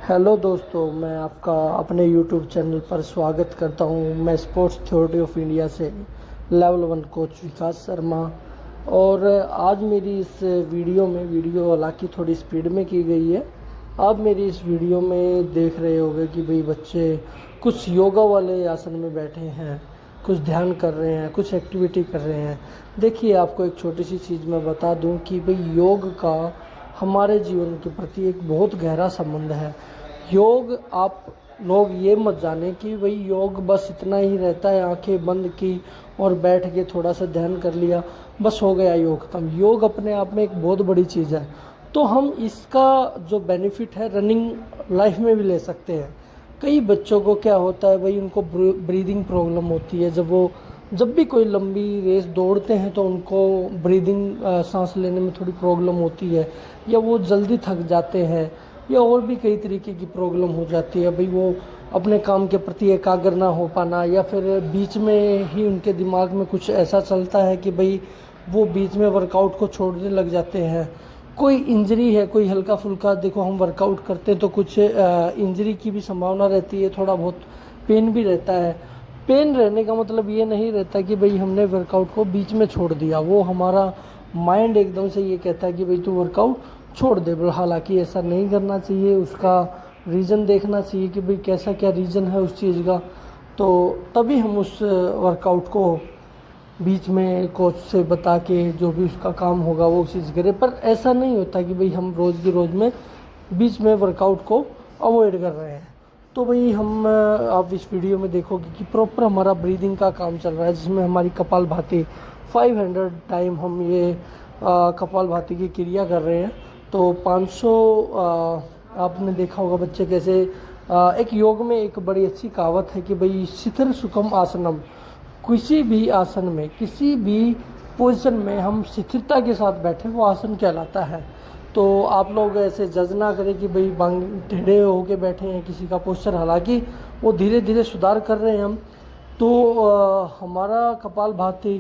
Hello दोस्तों, मैं आपका अपने यूट्यूब चैनल पर स्वागत करता हूं। मैं स्पोर्ट्स अथॉरिटी ऑफ इंडिया से लेवल 1 कोच विकास शर्मा। और आज मेरी इस वीडियो हालांकि थोड़ी स्पीड में की गई है। आप मेरी इस वीडियो में देख रहे होंगे कि भाई बच्चे कुछ योगा वाले आसन में बैठे हैं, कुछ ध्यान कर रहे हैं, कुछ एक्टिविटी कर रहे हैं। देखिए, आपको एक छोटी सी चीज़ मैं बता दूं कि भाई योग का हमारे जीवन के प्रति एक बहुत गहरा संबंध है। योग, आप लोग ये मत जाने कि भाई योग बस इतना ही रहता है, आंखें बंद की और बैठ के थोड़ा सा ध्यान कर लिया, बस हो गया योग खत्म। योग अपने आप में एक बहुत बड़ी चीज़ है। तो हम इसका जो बेनिफिट है रनिंग लाइफ में भी ले सकते हैं। कई बच्चों को क्या होता है भाई, उनको ब्रीदिंग प्रॉब्लम होती है। जब भी कोई लंबी रेस दौड़ते हैं तो उनको ब्रीदिंग सांस लेने में थोड़ी प्रॉब्लम होती है, या वो जल्दी थक जाते हैं, या और भी कई तरीके की प्रॉब्लम हो जाती है। भाई वो अपने काम के प्रति एकाग्र ना हो पाना, या फिर बीच में ही उनके दिमाग में कुछ ऐसा चलता है कि भाई वो बीच में वर्कआउट को छोड़ने लग जाते हैं। कोई इंजरी है, कोई हल्का फुल्का, देखो हम वर्कआउट करते हैं तो कुछ इंजरी की भी संभावना रहती है, थोड़ा बहुत पेन भी रहता है। पेन रहने का मतलब ये नहीं रहता कि भाई हमने वर्कआउट को बीच में छोड़ दिया। वो हमारा माइंड एकदम से ये कहता है कि भाई तू वर्कआउट छोड़ दे। हालांकि ऐसा नहीं करना चाहिए, उसका रीज़न देखना चाहिए कि भाई कैसा क्या रीज़न है उस चीज़ का, तो तभी हम उस वर्कआउट को बीच में कोच से बता के जो भी उसका काम होगा वो चीज़ करे। पर ऐसा नहीं होता कि भाई हम रोज़ की रोज़ में बीच में वर्कआउट को अवॉइड कर रहे हैं। तो भाई हम आप इस वीडियो में देखोगे कि प्रॉपर हमारा ब्रीदिंग का काम चल रहा है, जिसमें हमारी कपालभाति 500 टाइम हम ये कपालभाति की क्रिया कर रहे हैं। तो 500 आपने देखा होगा बच्चे कैसे एक योग में एक बड़ी अच्छी कहावत है कि भाई शिथिर सुखम आसनम। किसी भी आसन में, किसी भी पोजीशन में हम शिथिरता के साथ बैठे, वो आसन कहलाता है। तो आप लोग ऐसे जज ना करें कि भाई बांग टेढ़े होके बैठे हैं किसी का पोस्चर, हालांकि वो धीरे धीरे सुधार कर रहे हैं हम। तो हमारा कपालभाति,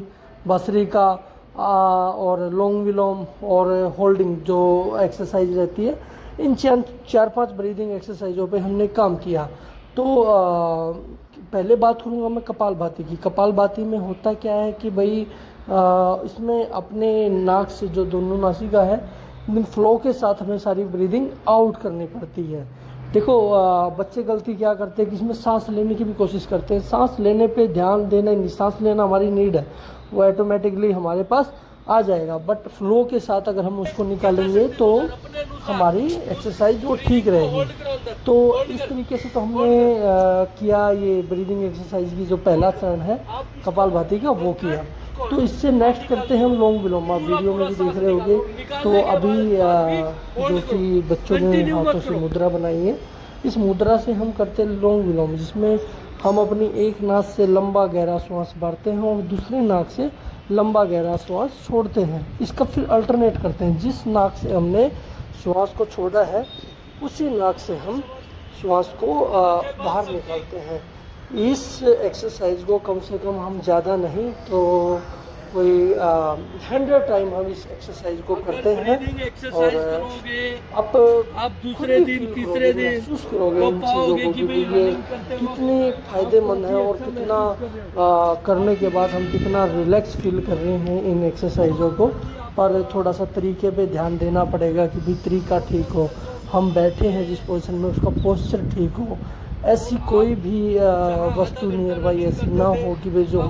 भस्त्रिका और लोंग विलोम और होल्डिंग जो एक्सरसाइज रहती है, इन चार पांच ब्रीदिंग एक्सरसाइजों पे हमने काम किया। तो पहले बात करूँगा मैं कपालभाति की। कपालभाति में होता क्या है कि भाई इसमें अपने नाक से जो दोनों नासिका है, इन फ्लो के साथ हमें सारी ब्रीदिंग आउट करनी पड़ती है। देखो बच्चे गलती क्या करते हैं कि इसमें सांस लेने की भी कोशिश करते हैं। सांस लेने पे ध्यान देना नहीं, सांस लेना हमारी नीड है, वो ऑटोमेटिकली हमारे पास आ जाएगा। बट फ्लो के साथ अगर हम उसको निकालेंगे तो हमारी एक्सरसाइज वो ठीक रहेगी। तो इस तरीके से तो हमने किया ये ब्रीदिंग एक्सरसाइज की जो पहला चरण है कपालभाति का, वो किया। तो इससे नेक्स्ट करते हैं हम लोंग विलोम। आप वीडियो में भी देख रहे होंगे। तो अभी जो कि बच्चों ने हाथों से मुद्रा बनाई है, इस मुद्रा से हम करते हैं लोंग विलोम, जिसमें हम अपनी एक नाक से लंबा गहरा श्वास भरते हैं और दूसरी नाक से लंबा गहरा श्वास छोड़ते हैं। इसका फिर अल्टरनेट करते हैं। जिस नाक से हमने श्वास को छोड़ा है उसी नाक से हम श्वास को बाहर निकालते हैं। इस एक्सरसाइज को कम से कम हम ज़्यादा नहीं तो कोई 100 टाइम हम इस एक्सरसाइज को करते हैं। और आप दूसरे दिन तीसरे दिन महसूस करोगे इन चीज़ों को कि ये कितनी फ़ायदेमंद है और कितना करने के बाद हम कितना रिलैक्स फील कर रहे हैं इन एक्सरसाइजों को। पर थोड़ा सा तरीके पे ध्यान देना पड़ेगा कि भी तरीका ठीक हो, हम बैठे हैं जिस पोजीशन में उसका पोस्चर ठीक हो। ऐसी कोई भी वस्तु नियर बाई ऐसी ना हो कि भाई जो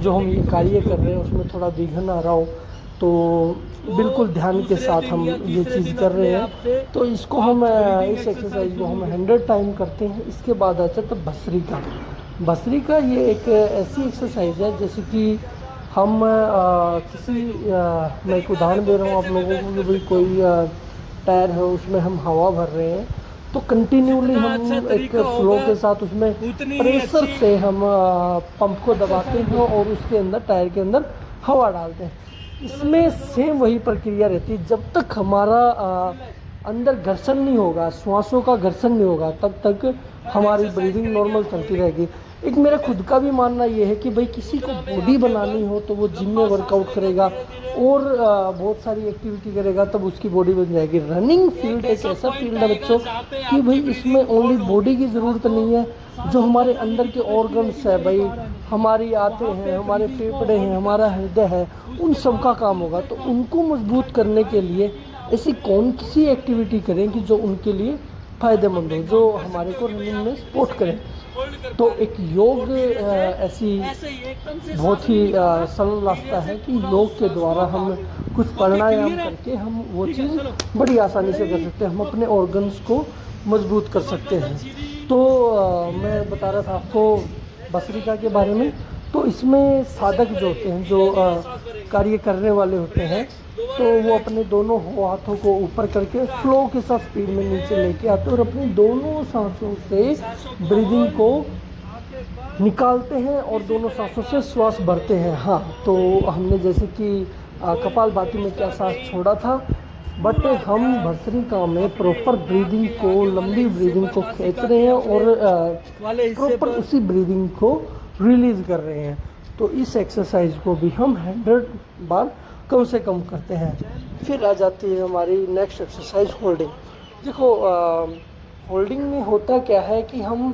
हम ये कार्य कर रहे हैं उसमें थोड़ा विघ्न आ रहा हो। तो बिल्कुल ध्यान के साथ हम ये चीज़ कर रहे हैं। तो इसको हम इस एक्सरसाइज को हम 100 टाइम करते हैं। इसके बाद आता है तो भस्त्रिका। भस्त्रिका ये एक ऐसी एक्सरसाइज है जैसे कि हम मैं एक उदाहरण दे रहा हूँ आप लोगों को कि भाई कोई टायर है, उसमें हम हवा भर रहे हैं, तो कंटिन्यूली हम एक फ्लो के साथ उसमें प्रेशर से हम पंप को दबाते हैं और उसके अंदर, टायर के अंदर हवा डालते हैं। इसमें सेम वही प्रक्रिया रहती है। जब तक हमारा अंदर घर्षण नहीं होगा, श्वासों का घर्षण नहीं होगा, तब तक हमारी ब्रीदिंग नॉर्मल चलती रहेगी। एक मेरा खुद का भी मानना ये है कि भाई किसी को बॉडी बनानी हो तो वो जिम में वर्कआउट करेगा और बहुत सारी एक्टिविटी करेगा तब उसकी बॉडी बन जाएगी। रनिंग फील्ड एक ऐसा फील्ड है बच्चों कि भाई इसमें ओनली बॉडी की ज़रूरत नहीं है, जो हमारे अंदर के ऑर्गन्स है भाई, हमारी आंतें हैं, हमारे फेफड़े हैं, हमारा हृदय है, उन सब का काम होगा। तो उनको मजबूत करने के लिए ऐसी कौन सी एक्टिविटी करें कि जो उनके लिए फ़ायदेमंद हो, जो हमारे को रनिंग में सपोर्ट करें। तो एक योग ऐसी बहुत ही सरल रास्ता है कि योग के द्वारा हम कुछ प्राणायाम करके हम वो चीज़ बड़ी आसानी से कर सकते हैं, हम अपने ऑर्गन्स को मजबूत कर सकते हैं। तो मैं बता रहा था आपको भस्त्रिका के बारे में। तो इसमें साधक जो होते हैं, जो कार्य करने वाले होते हैं, तो वो अपने दोनों हाथों को ऊपर करके फ्लो के साथ स्पीड में नीचे लेके आते हैं और अपनी दोनों सांसों से ब्रीदिंग को निकालते हैं और दोनों सांसों से श्वास भरते हैं। हाँ, तो हमने जैसे कि कपालभाति में क्या सांस छोड़ा था, बट हम भस्त्रिका में प्रॉपर ब्रीदिंग को, लंबी ब्रीदिंग को खींच रहे हैं और प्रॉपर उसी ब्रीदिंग को रिलीज़ कर रहे हैं। तो इस एक्सरसाइज को भी हम 100 बार कम से कम करते हैं। फिर आ जाती है हमारी नेक्स्ट एक्सरसाइज होल्डिंग। देखो होल्डिंग में होता क्या है कि हम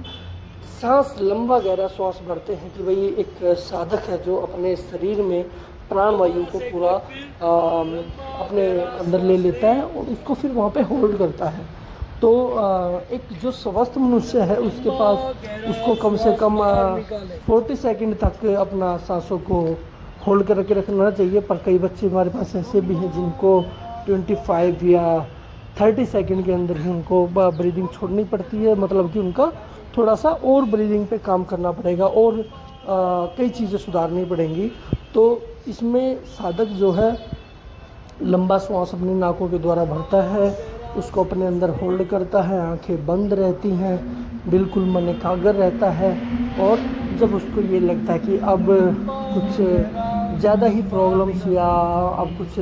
सांस लंबा गहरा श्वास भरते हैं कि भाई एक साधक है जो अपने शरीर में प्राणवायु को पूरा अपने अंदर ले लेता है और उसको फिर वहाँ पे होल्ड करता है। तो एक जो स्वस्थ मनुष्य है उसके पास उसको कम से कम 40 सेकंड तक अपना सांसों को होल्ड करके रखना चाहिए। पर कई बच्चे हमारे पास ऐसे भी हैं जिनको 25 या 30 सेकंड के अंदर ही उनको ब्रीदिंग छोड़नी पड़ती है, मतलब कि उनका थोड़ा सा और ब्रीदिंग पे काम करना पड़ेगा और कई चीज़ें सुधारनी पड़ेंगी। तो इसमें साधक जो है लंबा श्वास अपनी नाकों के द्वारा भरता है, उसको अपने अंदर होल्ड करता है, आंखें बंद रहती हैं, बिल्कुल मन एकाग्र रहता है। और जब उसको ये लगता है कि अब कुछ ज़्यादा ही प्रॉब्लम्स या अब कुछ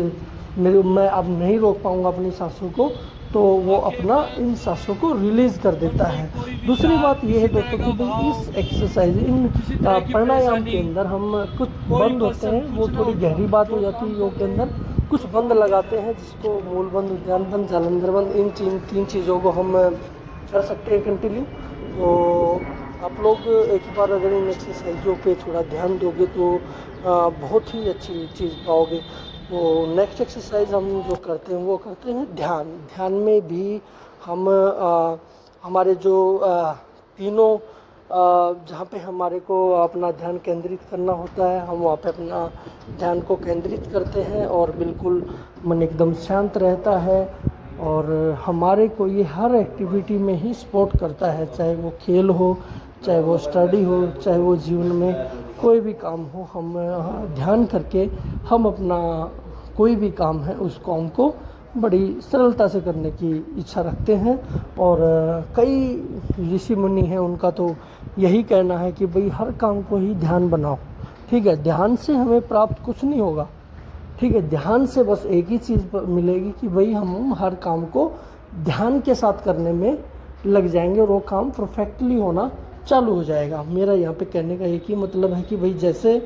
मैं अब नहीं रोक पाऊँगा अपनी सांसों को, तो वो अपना इन सांसों को रिलीज़ कर देता है। दूसरी बात ये है दोस्तों कि भाई इस एक्सरसाइज, इन प्राणायाम के अंदर हम कुछ बंद होते हैं, वो थोड़ी गहरी बात हो जाती है योग के अंदर। कुछ बंद लगाते हैं जिसको मूल बंद, उद्यान बंद, जालंधर बंद, इन तीन चीज़ों को हम कर सकते हैं कंटिन्यू। तो आप लोग एक बार अगर इन एक्सरसाइजों पे थोड़ा ध्यान दोगे तो बहुत ही अच्छी चीज़ पाओगे। तो नेक्स्ट एक्सरसाइज हम जो करते हैं वो करते हैं ध्यान। ध्यान में भी हम हमारे जो तीनों जहाँ पे हमारे को अपना ध्यान केंद्रित करना होता है, हम वहाँ पे अपना ध्यान को केंद्रित करते हैं और बिल्कुल मन एकदम शांत रहता है। और हमारे को ये हर एक्टिविटी में ही सपोर्ट करता है, चाहे वो खेल हो, चाहे वो स्टडी हो, चाहे वो जीवन में कोई भी काम हो। हम ध्यान करके हम अपना कोई भी काम है उस काम को बड़ी सरलता से करने की इच्छा रखते हैं। और कई ऋषि मुनि हैं, उनका तो यही कहना है कि भाई हर काम को ही ध्यान बनाओ। ठीक है, ध्यान से हमें प्राप्त कुछ नहीं होगा। ठीक है, ध्यान से बस एक ही चीज़ मिलेगी कि भाई हम हर काम को ध्यान के साथ करने में लग जाएंगे और वो काम परफेक्टली होना चालू हो जाएगा। मेरा यहाँ पे कहने का एक ही मतलब है कि भाई जैसे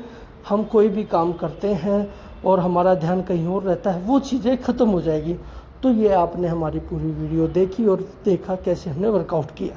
हम कोई भी काम करते हैं और हमारा ध्यान कहीं और रहता है, वो चीज़ें ख़त्म हो जाएगी। तो ये आपने हमारी पूरी वीडियो देखी और देखा कैसे हमने वर्कआउट किया।